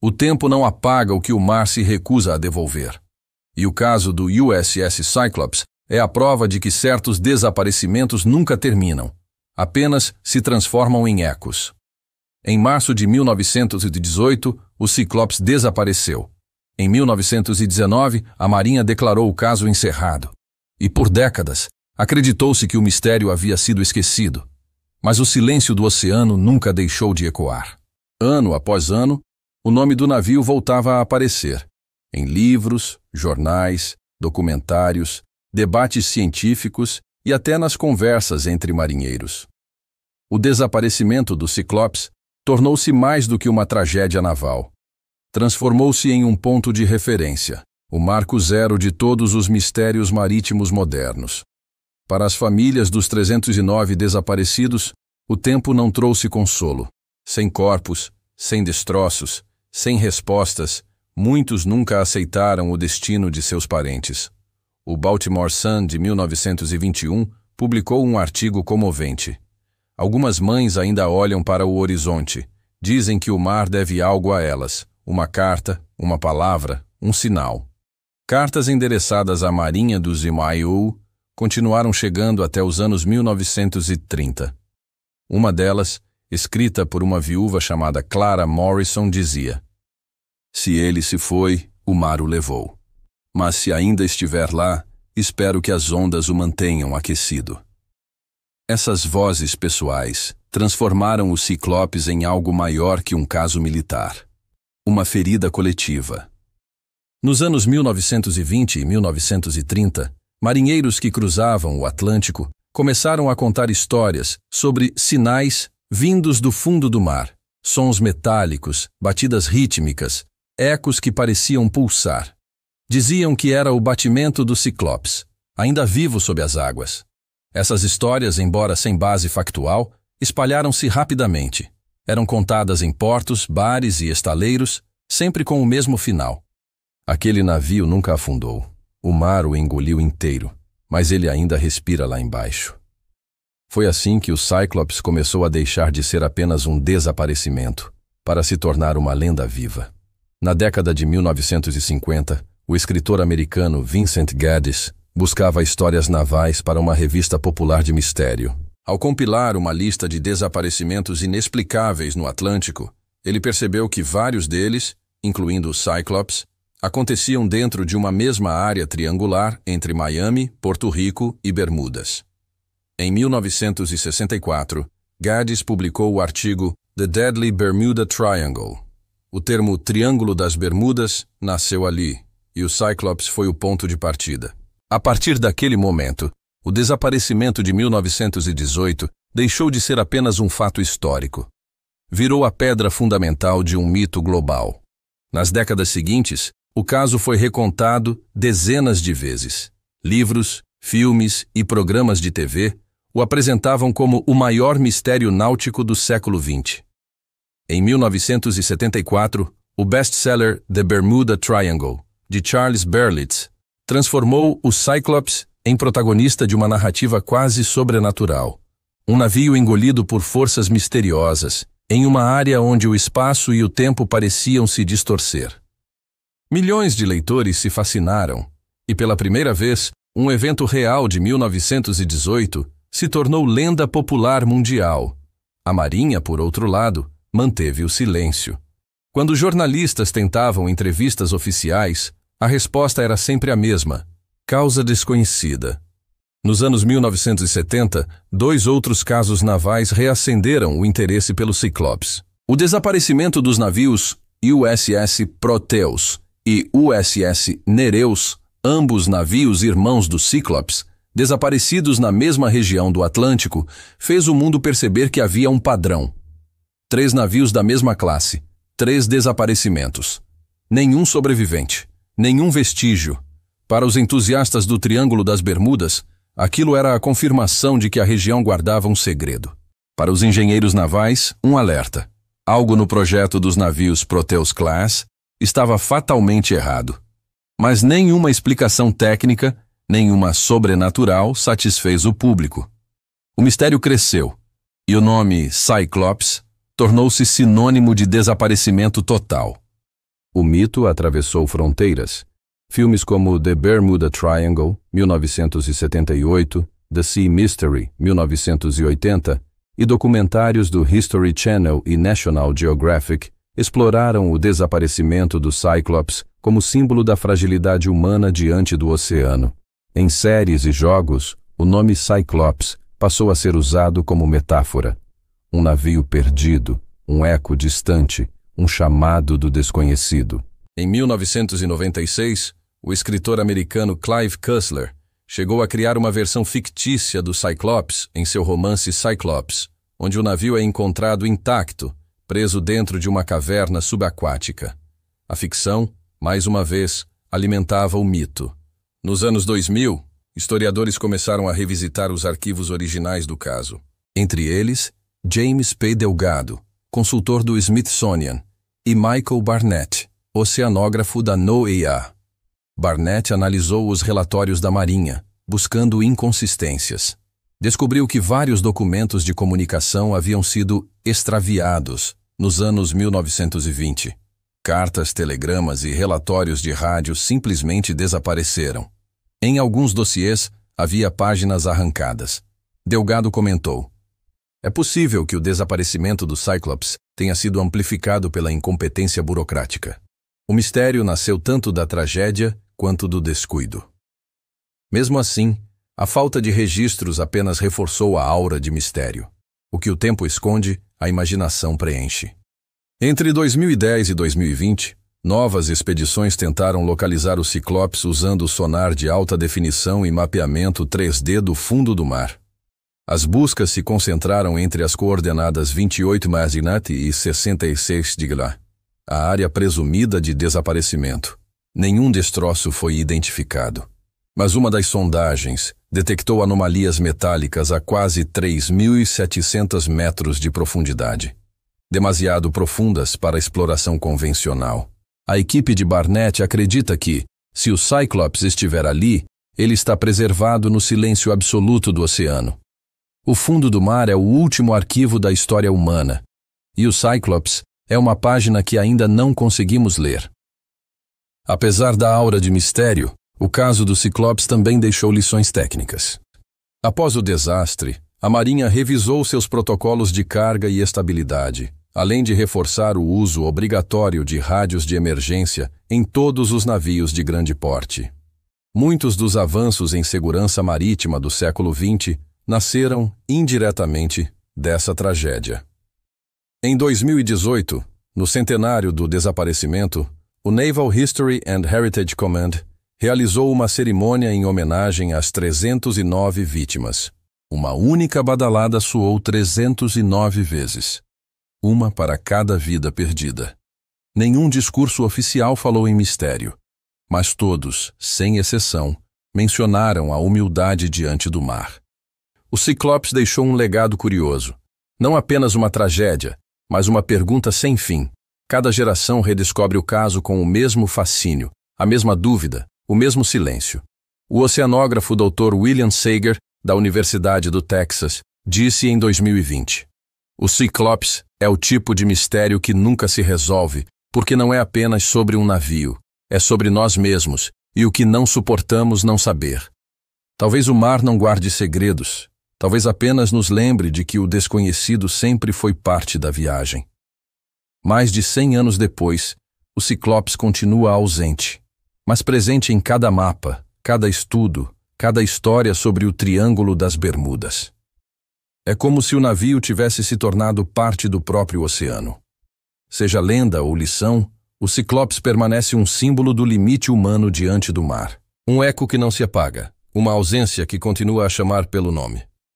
O tempo não apaga o que o mar se recusa a devolver. E o caso do USS Cyclops é a prova de que certos desaparecimentos nunca terminam, apenas se transformam em ecos. Em março de 1918, o Cyclops desapareceu. Em 1919, a Marinha declarou o caso encerrado. E por décadas, acreditou-se que o mistério havia sido esquecido. Mas o silêncio do oceano nunca deixou de ecoar. Ano após ano, o nome do navio voltava a aparecer. Em livros, jornais, documentários, debates científicos e até nas conversas entre marinheiros. O desaparecimento do Cyclops tornou-se mais do que uma tragédia naval. Transformou-se em um ponto de referência, o marco zero de todos os mistérios marítimos modernos. Para as famílias dos 309 desaparecidos, o tempo não trouxe consolo. Sem corpos, sem destroços, sem respostas, muitos nunca aceitaram o destino de seus parentes. O Baltimore Sun, de 1921, publicou um artigo comovente. Algumas mães ainda olham para o horizonte. Dizem que o mar deve algo a elas. Uma carta, uma palavra, um sinal. Cartas endereçadas à Marinha dos Zimayu continuaram chegando até os anos 1930. Uma delas, escrita por uma viúva chamada Clara Morrison, dizia: "Se ele se foi, o mar o levou. Mas se ainda estiver lá, espero que as ondas o mantenham aquecido." Essas vozes pessoais transformaram o Cyclops em algo maior que um caso militar. Uma ferida coletiva. Nos anos 1920 e 1930, marinheiros que cruzavam o Atlântico começaram a contar histórias sobre sinais vindos do fundo do mar, sons metálicos, batidas rítmicas, ecos que pareciam pulsar. Diziam que era o batimento do Cyclops, ainda vivo sob as águas. Essas histórias, embora sem base factual, espalharam-se rapidamente. Eram contadas em portos, bares e estaleiros, sempre com o mesmo final. Aquele navio nunca afundou. O mar o engoliu inteiro, mas ele ainda respira lá embaixo. Foi assim que o Cyclops começou a deixar de ser apenas um desaparecimento, para se tornar uma lenda viva. Na década de 1950, o escritor americano Vincent Gaddis buscava histórias navais para uma revista popular de mistério. Ao compilar uma lista de desaparecimentos inexplicáveis no Atlântico, ele percebeu que vários deles, incluindo o Cyclops, aconteciam dentro de uma mesma área triangular entre Miami, Porto Rico e Bermudas. Em 1964, Gaddis publicou o artigo The Deadly Bermuda Triangle. O termo Triângulo das Bermudas nasceu ali, e o Cyclops foi o ponto de partida. A partir daquele momento, o desaparecimento de 1918 deixou de ser apenas um fato histórico. Virou a pedra fundamental de um mito global. Nas décadas seguintes, o caso foi recontado dezenas de vezes. Livros, filmes e programas de TV o apresentavam como o maior mistério náutico do século XX. Em 1974, o best-seller The Bermuda Triangle, de Charles Berlitz, transformou o Cyclops em protagonista de uma narrativa quase sobrenatural. Um navio engolido por forças misteriosas, em uma área onde o espaço e o tempo pareciam se distorcer. Milhões de leitores se fascinaram, e pela primeira vez, um evento real de 1918 se tornou lenda popular mundial. A Marinha, por outro lado, manteve o silêncio. Quando jornalistas tentavam entrevistas oficiais, a resposta era sempre a mesma: causa desconhecida. Nos anos 1970, 2 outros casos navais reacenderam o interesse pelo Cyclops. O desaparecimento dos navios USS Proteus e USS Nereus, ambos navios irmãos do Cyclops, desaparecidos na mesma região do Atlântico, fez o mundo perceber que havia um padrão. 3 navios da mesma classe, 3 desaparecimentos. Nenhum sobrevivente, nenhum vestígio. Para os entusiastas do Triângulo das Bermudas, aquilo era a confirmação de que a região guardava um segredo. Para os engenheiros navais, um alerta. Algo no projeto dos navios Proteus Class estava fatalmente errado. Mas nenhuma explicação técnica, nenhuma sobrenatural satisfez o público. O mistério cresceu, e o nome Cyclops tornou-se sinônimo de desaparecimento total. O mito atravessou fronteiras. Filmes como The Bermuda Triangle, 1978, The Sea Mystery, 1980, e documentários do History Channel e National Geographic exploraram o desaparecimento do Cyclops como símbolo da fragilidade humana diante do oceano. Em séries e jogos, o nome Cyclops passou a ser usado como metáfora. Um navio perdido, um eco distante, um chamado do desconhecido. Em 1996, o escritor americano Clive Cussler chegou a criar uma versão fictícia do Cyclops em seu romance Cyclops, onde o navio é encontrado intacto, preso dentro de uma caverna subaquática. A ficção, mais uma vez, alimentava o mito. Nos anos 2000, historiadores começaram a revisitar os arquivos originais do caso. Entre eles, James P. Delgado, consultor do Smithsonian, e Michael Barnett, oceanógrafo da NOAA. Barnett analisou os relatórios da Marinha, buscando inconsistências. Descobriu que vários documentos de comunicação haviam sido extraviados nos anos 1920. Cartas, telegramas e relatórios de rádio simplesmente desapareceram. Em alguns dossiês, havia páginas arrancadas. Delgado comentou: "É possível que o desaparecimento do Cyclops tenha sido amplificado pela incompetência burocrática. O mistério nasceu tanto da tragédia quanto do descuido." Mesmo assim, a falta de registros apenas reforçou a aura de mistério. O que o tempo esconde, a imaginação preenche. Entre 2010 e 2020, novas expedições tentaram localizar o Cyclops usando sonar de alta definição e mapeamento 3D do fundo do mar. As buscas se concentraram entre as coordenadas 28 Maginot e 66 Digla, a área presumida de desaparecimento. Nenhum destroço foi identificado. Mas uma das sondagens detectou anomalias metálicas a quase 3.700 metros de profundidade, demasiado profundas para a exploração convencional. A equipe de Barnett acredita que, se o Cyclops estiver ali, ele está preservado no silêncio absoluto do oceano. O fundo do mar é o último arquivo da história humana, e o Cyclops é uma página que ainda não conseguimos ler. Apesar da aura de mistério, o caso do Cyclops também deixou lições técnicas. Após o desastre, a Marinha revisou seus protocolos de carga e estabilidade, além de reforçar o uso obrigatório de rádios de emergência em todos os navios de grande porte. Muitos dos avanços em segurança marítima do século XX nasceram, indiretamente, dessa tragédia. Em 2018, no centenário do desaparecimento, o Naval History and Heritage Command realizou uma cerimônia em homenagem às 309 vítimas. Uma única badalada soou 309 vezes. Uma para cada vida perdida. Nenhum discurso oficial falou em mistério, mas todos, sem exceção, mencionaram a humildade diante do mar. O Cyclops deixou um legado curioso. Não apenas uma tragédia, mas uma pergunta sem fim. Cada geração redescobre o caso com o mesmo fascínio, a mesma dúvida, o mesmo silêncio. O oceanógrafo Dr. William Sager, da Universidade do Texas, disse em 2020: "O Cyclops é o tipo de mistério que nunca se resolve, porque não é apenas sobre um navio, é sobre nós mesmos e o que não suportamos não saber. Talvez o mar não guarde segredos, talvez apenas nos lembre de que o desconhecido sempre foi parte da viagem." Mais de 100 anos depois, o Cyclops continua ausente, mas presente em cada mapa, cada estudo, cada história sobre o Triângulo das Bermudas. É como se o navio tivesse se tornado parte do próprio oceano. Seja lenda ou lição, o Cyclops permanece um símbolo do limite humano diante do mar. Um eco que não se apaga, uma ausência que continua a chamar pelo nome.